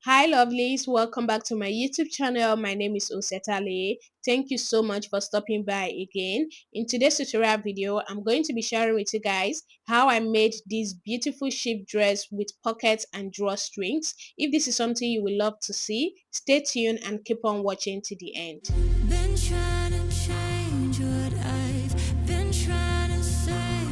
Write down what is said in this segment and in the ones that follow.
Hi lovelies, welcome back to my YouTube channel. My name is Osetale. Thank you so much for stopping by again. In today's tutorial video, I'm going to be sharing with you guys how I made this beautiful sheep dress with pockets and drawstrings. If this is something you will love to see, stay tuned and keep on watching to the end. Been trying to change what I've been trying to say.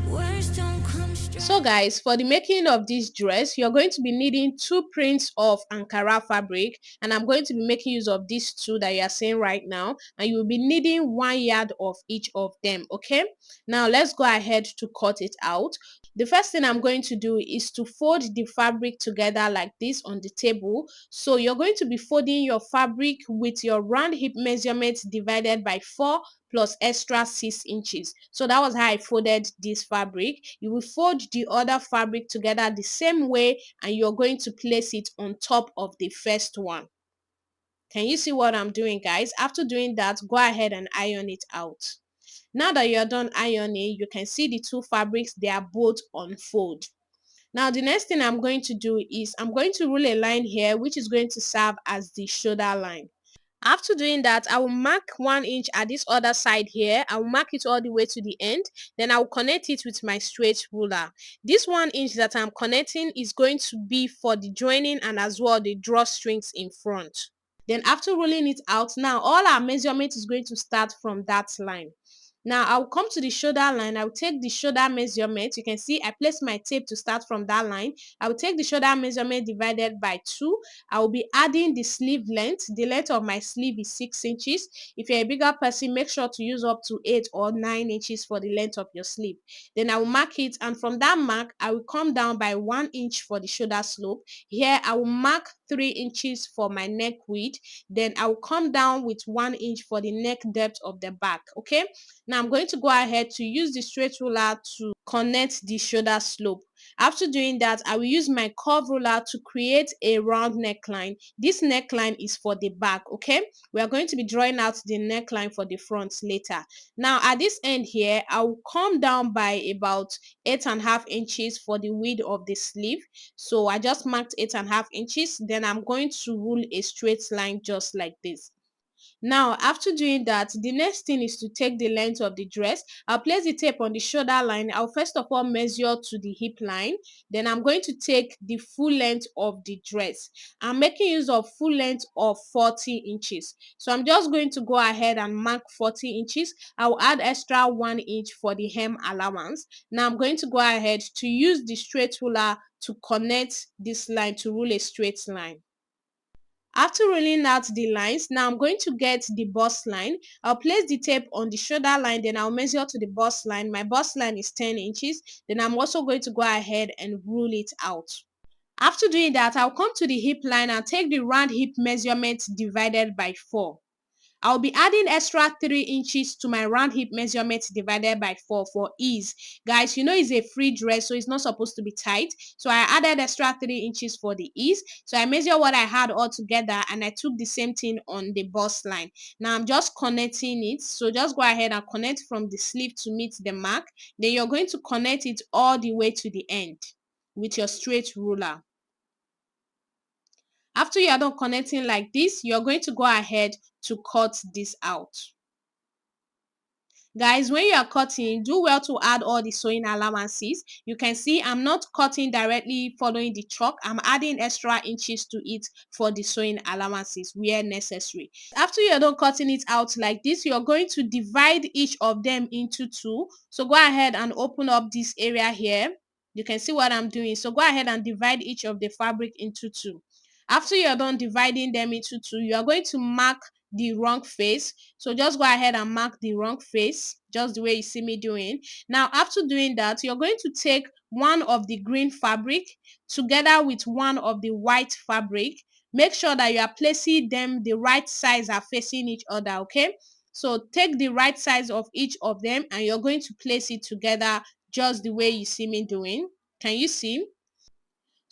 Words don't come straight. So guys, for the making of this dress, you're going to be needing 2 prints of Ankara fabric, and I'm going to be making use of these 2 that you are seeing right now, and you will be needing 1 yard of each of them. Okay, now let's go ahead to cut it out. The first thing I'm going to do is to fold the fabric together like this on the table. So you're going to be folding your fabric with your round hip measurement divided by 4 plus extra 6 inches. So that was how I folded this fabric. You will fold the other fabric together the same way, and you're going to place it on top of the first one. Can you see what I'm doing, guys? After doing that, go ahead and iron it out. Now that you're done ironing, you can see the 2 fabrics, they are both on fold. Now the next thing I'm going to do is I'm going to rule a line here, which is going to serve as the shoulder line. After doing that, I will mark 1 inch at this other side here. I will mark it all the way to the end. Then I will connect it with my straight ruler. This 1 inch that I'm connecting is going to be for the joining and as well the drawstrings in front. Then after rolling it out, now all our measurement is going to start from that line. Now I'll come to the shoulder line. I'll take the shoulder measurement. You can see I placed my tape to start from that line. I will take the shoulder measurement divided by 2. I will be adding the sleeve length. The length of my sleeve is 6 inches. If you're a bigger person, make sure to use up to 8 or 9 inches for the length of your sleeve. Then I will mark it, and from that mark, I will come down by 1 inch for the shoulder slope. Here I will mark 3 inches for my neck width. Then I will come down with 1 inch for the neck depth of the back. Okay, now I'm going to go ahead to use the straight ruler to connect the shoulder slope. After doing that, I will use my curve ruler to create a round neckline. This neckline is for the back. Okay, we are going to be drawing out the neckline for the front later. Now at this end here, I will come down by about 8.5 inches for the width of the sleeve. So I just marked 8.5 inches. Then I'm going to rule a straight line just like this. Now after doing that, the next thing is to take the length of the dress. I'll place the tape on the shoulder line. I'll first of all measure to the hip line. Then I'm going to take the full length of the dress. I'm making use of full length of 40 inches. So I'm just going to go ahead and mark 40 inches. I'll add extra 1 inch for the hem allowance. Now I'm going to go ahead to use the straight ruler to connect this line to rule a straight line. After rolling out the lines, now I'm going to get the bust line. I'll place the tape on the shoulder line, then I'll measure to the bust line. My bust line is 10 inches. Then I'm also going to go ahead and rule it out. After doing that, I'll come to the hip line and take the round hip measurement divided by 4. I'll be adding extra 3 inches to my round hip measurement divided by 4 for ease. Guys, you know it's a free dress, so it's not supposed to be tight. So I added extra 3 inches for the ease. So I measured what I had all together, and I took the same thing on the bust line. Now I'm just connecting it. So just go ahead and connect from the sleeve to meet the mark. Then you're going to connect it all the way to the end with your straight ruler. After you are done connecting like this, you're going to go ahead to cut this out. Guys, when you are cutting, do well to add all the sewing allowances. You can see I'm not cutting directly following the chalk. I'm adding extra inches to it for the sewing allowances where necessary. After you're done cutting it out like this, you're going to divide each of them into 2. So go ahead and open up this area here. You can see what I'm doing. So go ahead and divide each of the fabric into 2. After you're done dividing them into 2, you are going to mark the wrong face. So just go ahead and mark the wrong face, just the way you see me doing. Now after doing that, you're going to take one of the green fabric together with one of the white fabric. Make sure that you are placing them the right size are facing each other. Okay, so take the right size of each of them, and you're going to place it together just the way you see me doing. Can you see?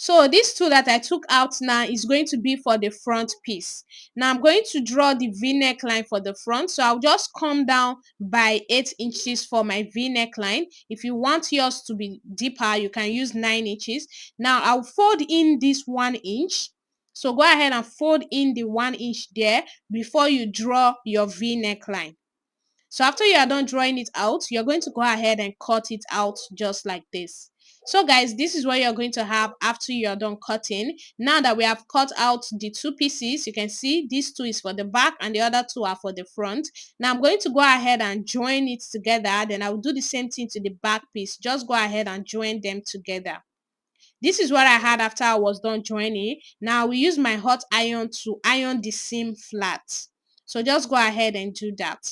So this two that I took out now is going to be for the front piece. Now I'm going to draw the v-neck line for the front. So I'll just come down by 8 inches for my v-neck line. If you want yours to be deeper, you can use 9 inches. Now I'll fold in this 1 inch. So go ahead and fold in the 1 inch there before you draw your v-neck line. So after you are done drawing it out, you're going to go ahead and cut it out just like this. So guys, this is what you're going to have after you're done cutting. Now that we have cut out the two pieces, you can see these two is for the back and the other two are for the front. Now I'm going to go ahead and join it together. Then I'll do the same thing to the back piece. Just go ahead and join them together. This is what I had after I was done joining. Now we use my hot iron to iron the seam flat. So just go ahead and do that.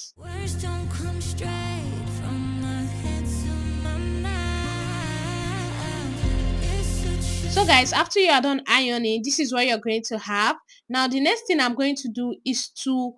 So guys, after you are done ironing, this is what you're going to have. Now the next thing I'm going to do is to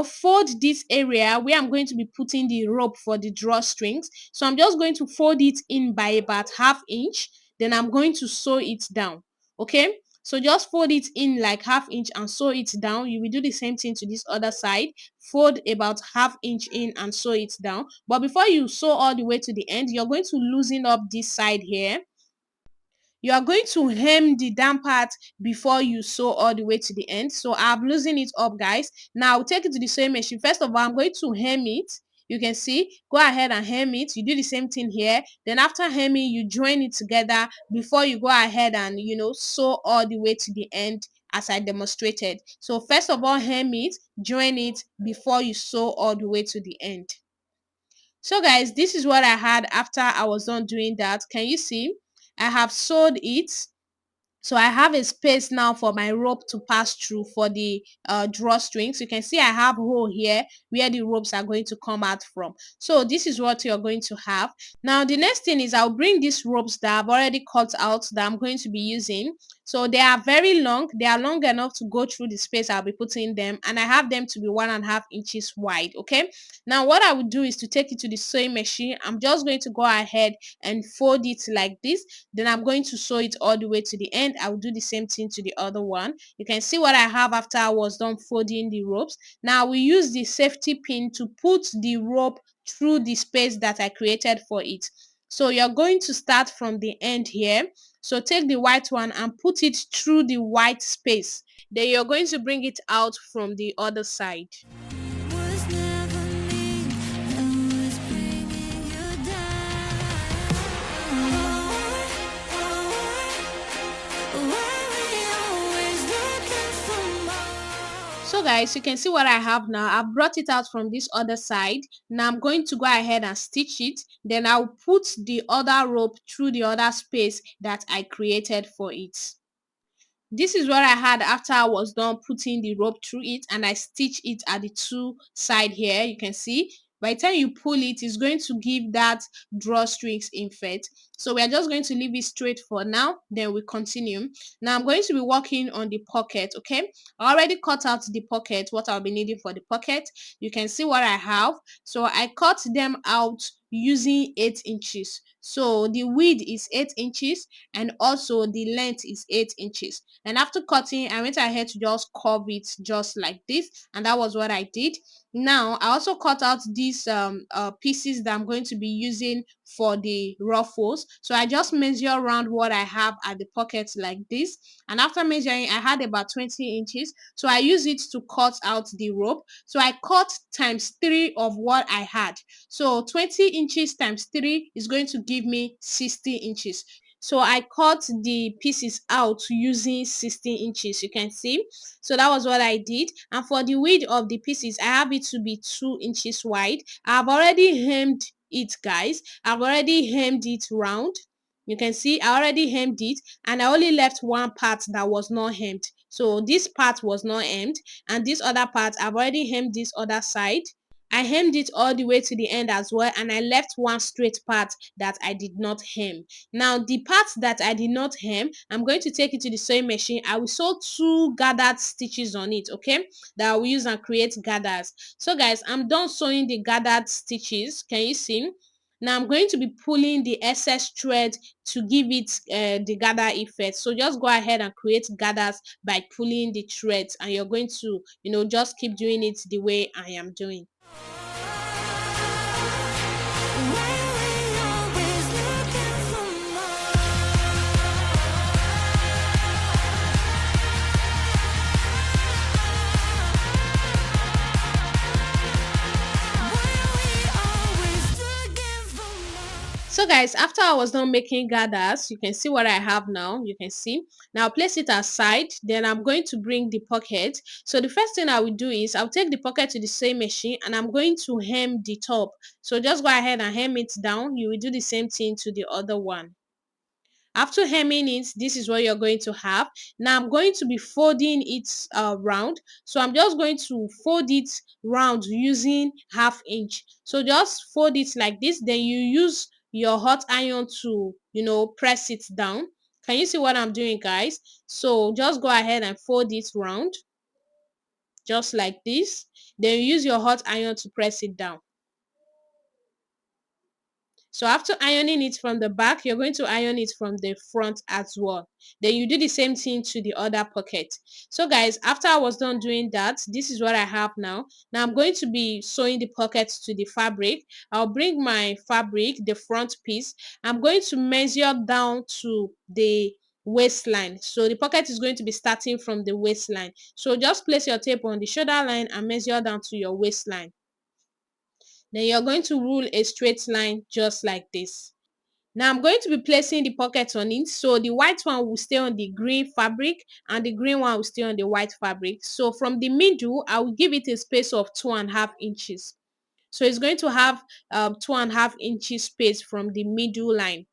fold this area where I'm going to be putting the rope for the drawstrings. So I'm just going to fold it in by about ½ inch. Then I'm going to sew it down. Okay, so just fold it in like ½ inch and sew it down. You will do the same thing to this other side. Fold about ½ inch in and sew it down. But before you sew all the way to the end, you're going to loosen up this side here. You are going to hem the down part before you sew all the way to the end. So I've loosened it up, guys. Now I'll take it to the sewing machine. First of all, I'm going to hem it. You can see, go ahead and hem it. You do the same thing here. Then after hemming, you join it together before you go ahead and sew all the way to the end as I demonstrated. So first of all, hem it, join it before you sew all the way to the end. So guys, this is what I had after I was done doing that. Can you see? I have sewed it. So I have a space now for my rope to pass through for the drawstrings. You can see I have a hole here where the ropes are going to come out from. So this is what you're going to have. Now the next thing is I'll bring these ropes that I've already cut out that I'm going to be using. So they are very long. They are long enough to go through the space I'll be putting them, and I have them to be 1.5 inches wide. Okay, now what I would do is to take it to the sewing machine. I'm just going to go ahead and fold it like this. Then I'm going to sew it all the way to the end. I will do the same thing to the other one. You can see what I have after I was done folding the ropes. Now we use the safety pin to put the rope through the space that I created for it. So you're going to start from the end here. So take the white one and put it through the white space. Then you're going to bring it out from the other side. So guys, you can see what I have now. I've brought it out from this other side. Now I'm going to go ahead and stitch it. Then I'll put the other rope through the other space that I created for it. This is what I had after I was done putting the rope through it, and I stitched it at the two side here. You can see by the time you pull it, it's going to give that drawstrings effect. So we are just going to leave it straight for now, then we continue. Now I'm going to be working on the pocket. Okay, I already cut out the pocket, what I'll be needing for the pocket. You can see what I have. So I cut them out using 8 inches. So the width is 8 inches and also the length is 8 inches. And after cutting, I went ahead to just curve it just like this, and that was what I did. Now I also cut out these pieces that I'm going to be using for the ruffles. So I just measure around what I have at the pocket like this, and after measuring, I had about 20 inches. So I use it to cut out the rope. So I cut times 3 of what I had. So 20 inches times 3 is going to give me 60 inches. So I cut the pieces out using 16 inches. You can see. So that was what I did. And for the width of the pieces, I have it to be 2 inches wide. I've already hemmed it, guys. I've already hemmed it round. You can see I already hemmed it, and I only left one part that was not hemmed. So this part was not hemmed, and this other part I've already hemmed this other side. I hemmed it all the way to the end as well, and I left one straight part that I did not hem. Now the part that I did not hem, I'm going to take it to the sewing machine. I will sew 2 gathered stitches on it, okay, that I will use and create gathers. So guys, I'm done sewing the gathered stitches. Can you see? Now I'm going to be pulling the excess thread to give it the gather effect. So just go ahead and create gathers by pulling the threads, and you're going to, just keep doing it the way I am doing. So guys, after I was done making gathers, you can see what I have now. You can see. Now place it aside. Then I'm going to bring the pocket. So the first thing I will do is I'll take the pocket to the sewing machine and I'm going to hem the top. So just go ahead and hem it down. You will do the same thing to the other one. After hemming it, this is what you're going to have. Now I'm going to be folding it round. So I'm just going to fold it round using 1/2 inch. So just fold it like this. Then you use your hot iron to, press it down. Can you see what I'm doing, guys? So just go ahead and fold it round just like this. Then you use your hot iron to press it down. So after ironing it from the back, you're going to iron it from the front as well. Then you do the same thing to the other pocket. So guys, after I was done doing that, this is what I have now. Now I'm going to be sewing the pockets to the fabric. I'll bring my fabric, the front piece. I'm going to measure down to the waistline. So the pocket is going to be starting from the waistline. So just place your tape on the shoulder line and measure down to your waistline. Then you're going to rule a straight line just like this. Now I'm going to be placing the pockets on it. So the white one will stay on the green fabric and the green one will stay on the white fabric. So from the middle, I will give it a space of 2.5 inches. So it's going to have 2.5 inches space from the middle line.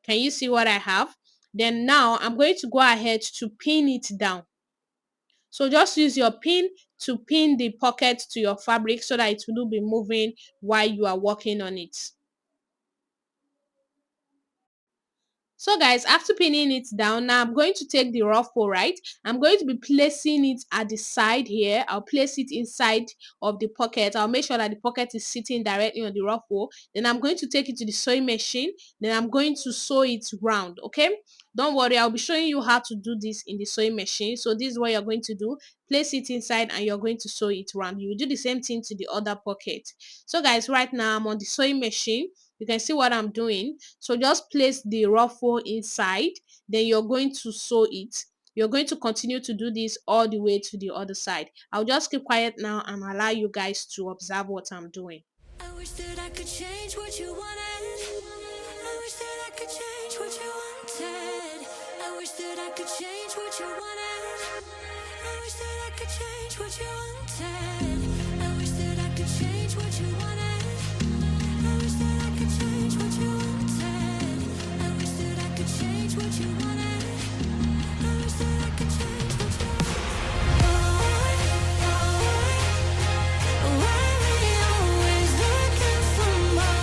Can you see what I have? Then now I'm going to go ahead to pin it down. So just use your pin to pin the pocket to your fabric so that it will not be moving while you are working on it. So guys, after pinning it down, now I'm going to take the ruffle, right? I'm going to be placing it at the side here. I'll place it inside of the pocket. I'll make sure that the pocket is sitting directly on the ruffle. Then I'm going to take it to the sewing machine. Then I'm going to sew it round, okay? Don't worry, I'll be showing you how to do this in the sewing machine. So this is what you're going to do. Place it inside and you're going to sew it round. You will do the same thing to the other pocket. So guys, right now I'm on the sewing machine. You can see what I'm doing. So just place the ruffle inside. Then you're going to sew it. You're going to continue to do this all the way to the other side. I'll just keep quiet now and allow you guys to observe what I'm doing. I wish that I could change what you wanted. I wish that I could change what you wanted. I wish that I could change what you wanted. I wish that I could change what you wanted. I wish that I could change what you wanted. I wish that I could change what you wanted. I wish that I could change what you wanted. I wish that I could change what you wanted. Why we always looking for more?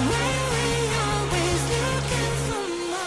Why we always looking for more?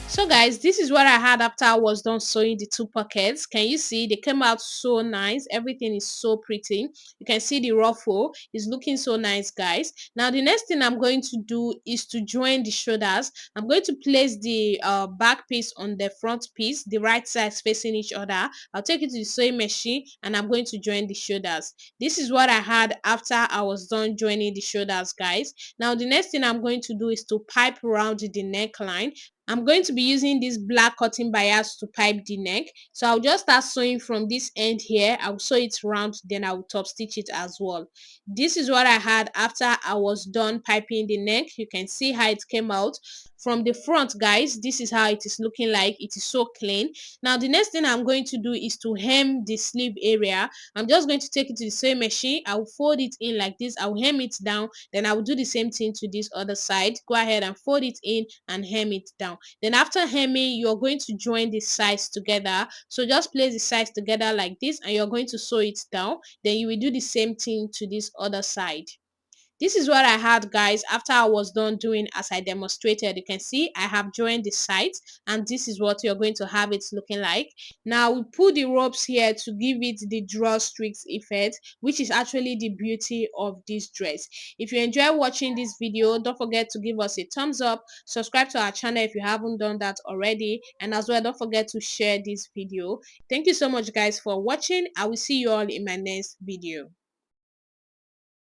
So guys, this is what I had after I was done sewing the two pockets. Can you see they came out so nice? Everything is so pretty. You can see the ruffle is looking so nice, guys. Now the next thing I'm going to do is to join the shoulders. I'm going to place the back piece on the front piece, the right sides facing each other. I'll take it to the sewing machine and I'm going to join the shoulders. This is what I had after I was done joining the shoulders, guys. Now the next thing I'm going to do is to pipe around the neckline. I'm going to be using this black cotton bias to pipe the neck. So I'll just start sewing from this end here. I'll sew it round, then I'll top stitch it as well. This is what I had after I was done piping the neck. You can see how it came out. from the front, guys, this is how it is looking like. It is so clean. Now the next thing I'm going to do is to hem the sleeve area. I'm just going to take it to the sewing machine. I will fold it in like this. I will hem it down. Then I will do the same thing to this other side. Go ahead and fold it in and hem it down. Then after hemming, you're going to join the sides together. So just place the sides together like this, and you're going to sew it down. Then you will do the same thing to this other side. This is what I had, guys, after I was done doing as I demonstrated. You can see I have joined the sides, and this is what you're going to have it looking like. Now we put the ropes here to give it the drawstrings effect, which is actually the beauty of this dress. If you enjoy watching this video, don't forget to give us a thumbs up, subscribe to our channel if you haven't done that already, and as well don't forget to share this video. Thank you so much, guys, for watching. I will see you all in my next video.